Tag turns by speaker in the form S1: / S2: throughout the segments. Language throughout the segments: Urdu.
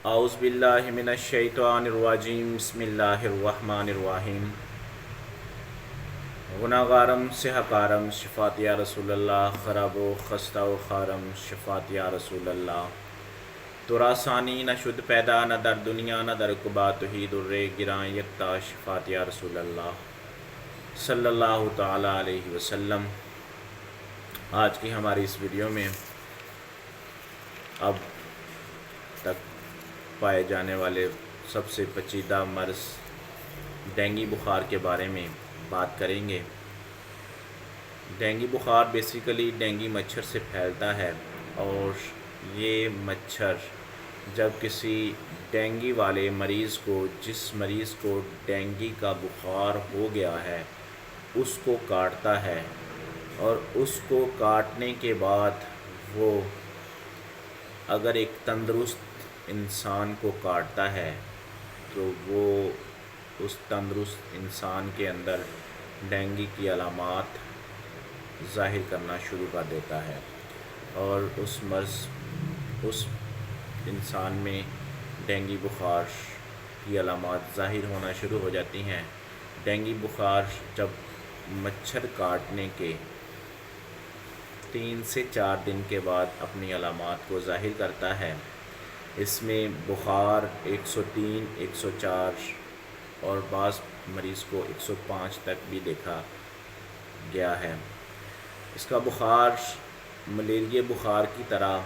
S1: اعوذ باللہ من الشیطان الرجیم بسم اللہ الرحمن الرحیم گناہگارم سحقارم شفات یا رسول اللہ خراب و خستہ و خارم شفات یا رسول اللہ ترا ثانی نہ شد پیدا نہ در دنیا نہ در قبا توحید الرے گراں یکتا شفات یا رسول اللہ صلی اللہ تعالیٰ علیہ وسلم۔ آج کی ہماری اس ویڈیو میں اب تک پائے جانے والے سب سے پیچیدہ مرض ڈینگی بخار کے بارے میں بات کریں گے۔ ڈینگی بخار بیسیکلی ڈینگی مچھر سے پھیلتا ہے، اور یہ مچھر جب کسی ڈینگی والے مریض کو، جس مریض کو ڈینگی کا بخار ہو گیا ہے، اس کو کاٹتا ہے، اور اس کو کاٹنے کے بعد وہ اگر ایک تندرست انسان کو کاٹتا ہے تو وہ اس تندرست انسان کے اندر ڈینگی کی علامات ظاہر کرنا شروع کر دیتا ہے، اور اس انسان میں ڈینگی بخار کی علامات ظاہر ہونا شروع ہو جاتی ہیں۔ ڈینگی بخار جب مچھر کاٹنے کے 3 سے 4 دن کے بعد اپنی علامات کو ظاہر کرتا ہے۔ اس میں بخار 103، 104 اور بعض مریض کو 105 تک بھی دیکھا گیا ہے۔ اس کا بخار ملیریا بخار کی طرح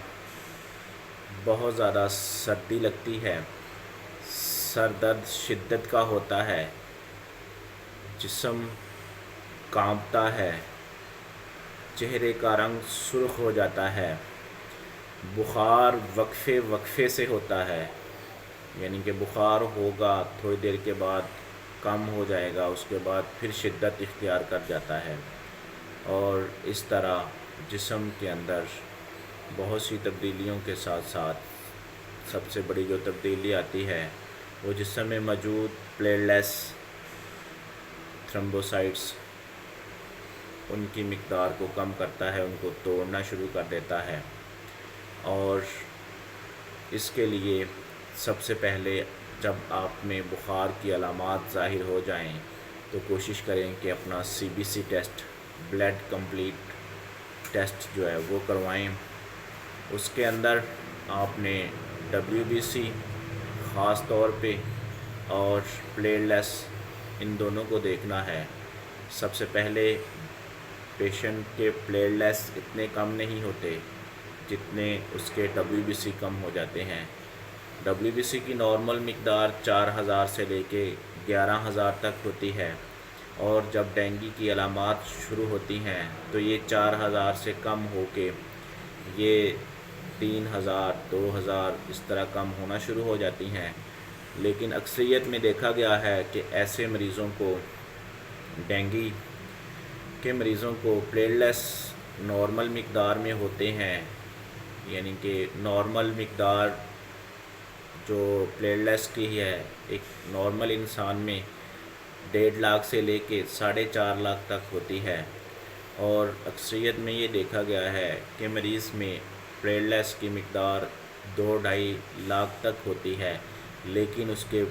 S1: بہت زیادہ سردی لگتی ہے، سر درد شدت کا ہوتا ہے، جسم کانپتا ہے، چہرے کا رنگ سرخ ہو جاتا ہے۔ بخار وقفے سے ہوتا ہے، یعنی کہ بخار ہوگا، تھوڑی دیر کے بعد کم ہو جائے گا، اس کے بعد پھر شدت اختیار کر جاتا ہے، اور اس طرح جسم کے اندر بہت سی تبدیلیوں کے ساتھ ساتھ سب سے بڑی جو تبدیلی آتی ہے وہ جسم میں موجود پلیٹلیٹس، تھرمبوسائٹس، ان کی مقدار کو کم کرتا ہے، ان کو توڑنا شروع کر دیتا ہے۔ اور اس کے لیے سب سے پہلے جب آپ میں بخار کی علامات ظاہر ہو جائیں تو کوشش کریں کہ اپنا CBC test, blood complete test جو ہے وہ کروائیں۔ اس کے اندر آپ نے WBC خاص طور پہ اور پلیٹلیٹس، ان دونوں کو دیکھنا ہے۔ سب سے پہلے پیشنٹ کے پلیٹلیٹس اتنے کم نہیں ہوتے جتنے اس کے WBC کم ہو جاتے ہیں۔ WBC کی نارمل مقدار 4000 سے لے کے 11000 تک ہوتی ہے، اور جب ڈینگی کی علامات شروع ہوتی ہیں تو یہ 4000 سے کم ہو کے یہ 3000، 2000 اس طرح کم ہونا شروع ہو جاتی ہیں۔ لیکن اکثریت میں دیکھا گیا ہے کہ ایسے مریضوں کو، ڈینگی کے مریضوں کو پلیٹلیٹس نارمل مقدار میں ہوتے ہیں، یعنی کہ نارمل مقدار جو پلیٹلیٹس کی ہے ایک نارمل انسان میں 1.5 لاکھ سے لے کے 4.5 لاکھ تک ہوتی ہے، اور اکثریت میں یہ دیکھا گیا ہے کہ مریض میں پلیٹلیٹس کی مقدار 2-2.5 لاکھ تک ہوتی ہے، لیکن اس کے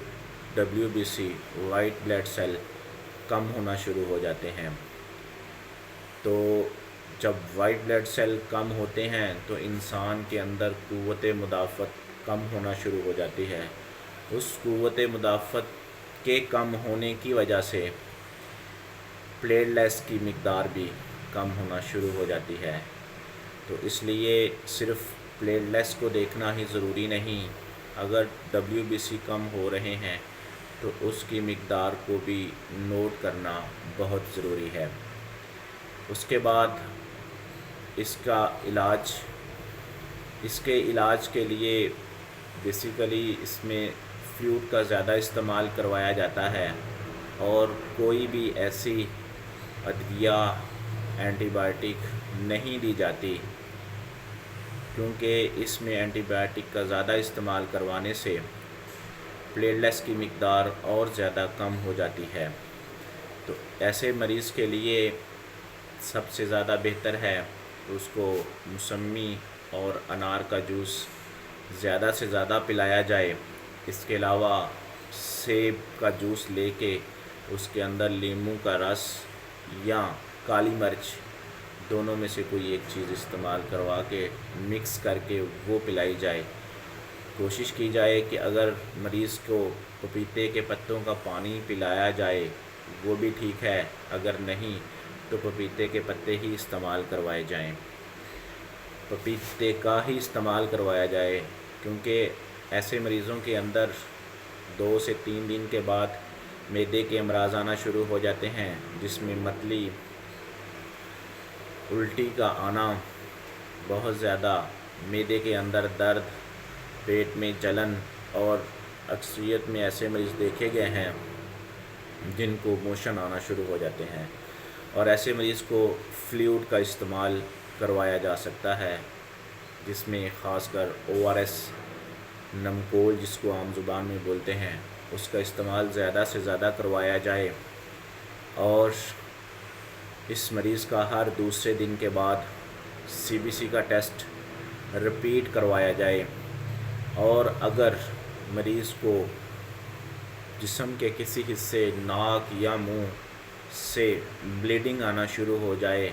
S1: WBC وائٹ بلڈ سیل کم ہونا شروع ہو جاتے ہیں۔ تو جب وائٹ بلڈ سیل کم ہوتے ہیں تو انسان کے اندر قوت مدافعت کم ہونا شروع ہو جاتی ہے۔ اس قوت مدافعت کے کم ہونے کی وجہ سے پلیٹلیٹس کی مقدار بھی کم ہونا شروع ہو جاتی ہے۔ تو اس لیے صرف پلیٹلیٹس کو دیکھنا ہی ضروری نہیں، اگر WBC کم ہو رہے ہیں تو اس کی مقدار کو بھی نوٹ کرنا بہت ضروری ہے۔ اس کے بعد اس کے علاج کے لیے بیسیکلی اس میں فلوئڈ کا زیادہ استعمال کروایا جاتا ہے، اور کوئی بھی ایسی ادویہ، اینٹی بائیوٹک نہیں دی جاتی، کیونکہ اس میں اینٹی بائیوٹک کا زیادہ استعمال کروانے سے پلیٹلیٹس کی مقدار اور زیادہ کم ہو جاتی ہے۔ تو ایسے مریض کے لیے سب سے زیادہ بہتر ہے اس کو موسمی اور انار کا جوس زیادہ سے زیادہ پلایا جائے۔ اس کے علاوہ سیب کا جوس لے کے اس کے اندر لیموں کا رس یا کالی مرچ دونوں میں سے کوئی ایک چیز استعمال کروا کے مکس کر کے وہ پلائی جائے۔ کوشش کی جائے کہ اگر مریض کو پپیتے کے پتوں کا پانی پلایا جائے وہ بھی ٹھیک ہے، اگر نہیں تو پپیتے کے پتے ہی استعمال کروائے جائیں، پپیتے کا ہی استعمال کروایا جائے، کیونکہ ایسے مریضوں کے اندر 2 سے 3 دن کے بعد معدے کے امراض آنا شروع ہو جاتے ہیں، جس میں متلی، الٹی کا آنا بہت زیادہ، معدے کے اندر درد، پیٹ میں جلن، اور اکثریت میں ایسے مریض دیکھے گئے ہیں جن کو موشن آنا شروع ہو جاتے ہیں، اور ایسے مریض کو فلوئڈ کا استعمال کروایا جا سکتا ہے، جس میں خاص کر ORS، نمکول جس کو عام زبان میں بولتے ہیں، اس کا استعمال زیادہ سے زیادہ کروایا جائے، اور اس مریض کا ہر دوسرے دن کے بعد CBC کا ٹیسٹ رپیٹ کروایا جائے، اور اگر مریض کو جسم کے کسی حصے، ناک یا منہ سے بلیڈنگ آنا شروع ہو جائے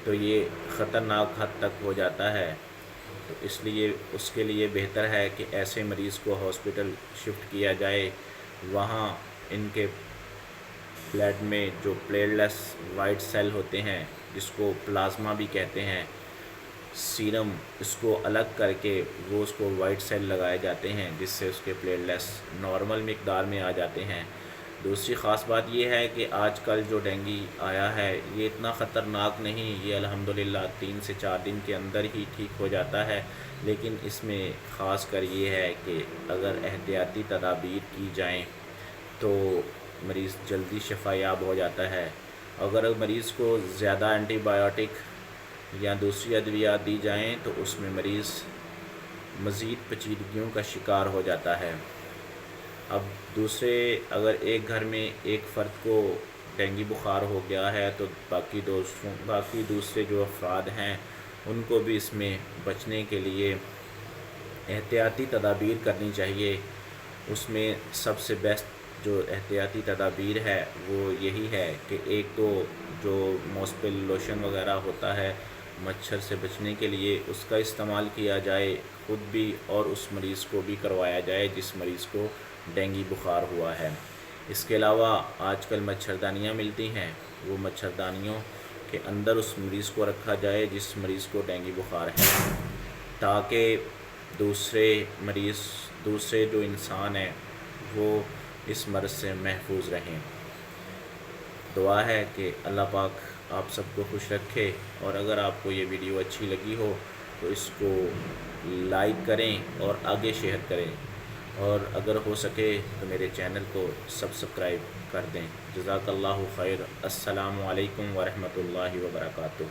S1: تو یہ خطرناک حد تک ہو جاتا ہے، تو اس لیے اس کے لیے بہتر ہے کہ ایسے مریض کو ہاسپٹل شفٹ کیا جائے، وہاں ان کے بلڈ میں جو پلیٹلیٹس وائٹ سیل ہوتے ہیں جس کو پلازما بھی کہتے ہیں، سیرم، اس کو الگ کر کے وہ اس کو وائٹ سیل لگائے جاتے ہیں، جس سے اس کے پلیٹلیٹس نارمل مقدار میں آ جاتے ہیں۔ دوسری خاص بات یہ ہے کہ آج کل جو ڈینگی آیا ہے یہ اتنا خطرناک نہیں، یہ الحمدللہ 3 سے 4 دن کے اندر ہی ٹھیک ہو جاتا ہے، لیکن اس میں خاص کر یہ ہے کہ اگر احتیاطی تدابیر کی جائیں تو مریض جلدی شفا یاب ہو جاتا ہے۔ اگر مریض کو زیادہ اینٹی بایوٹک یا دوسری ادویات دی جائیں تو اس میں مریض مزید پیچیدگیوں کا شکار ہو جاتا ہے۔ اب دوسرے، اگر ایک گھر میں ایک فرد کو ڈینگی بخار ہو گیا ہے تو باقی دوسرے جو افراد ہیں ان کو بھی اس میں بچنے کے لیے احتیاطی تدابیر کرنی چاہیے۔ اس میں سب سے بیسٹ جو احتیاطی تدابیر ہے وہ یہی ہے کہ ایک تو جو موسپل لوشن وغیرہ ہوتا ہے مچھر سے بچنے کے لیے، اس کا استعمال کیا جائے، خود بھی اور اس مریض کو بھی کروایا جائے جس مریض کو ڈینگی بخار ہوا ہے۔ اس کے علاوہ آج کل مچھردانیاں ملتی ہیں، وہ مچھردانیوں کے اندر اس مریض کو رکھا جائے جس مریض کو ڈینگی بخار ہے، تاکہ دوسرے جو انسان ہیں وہ اس مرض سے محفوظ رہیں۔ دعا ہے کہ اللہ پاک آپ سب کو خوش رکھے، اور اگر آپ کو یہ ویڈیو اچھی لگی ہو تو اس کو لائک کریں اور آگے شیئر کریں، اور اگر ہو سکے تو میرے چینل کو سبسکرائب کر دیں۔ جزاک اللہ خیر۔ السلام علیکم ورحمۃ اللہ وبرکاتہ۔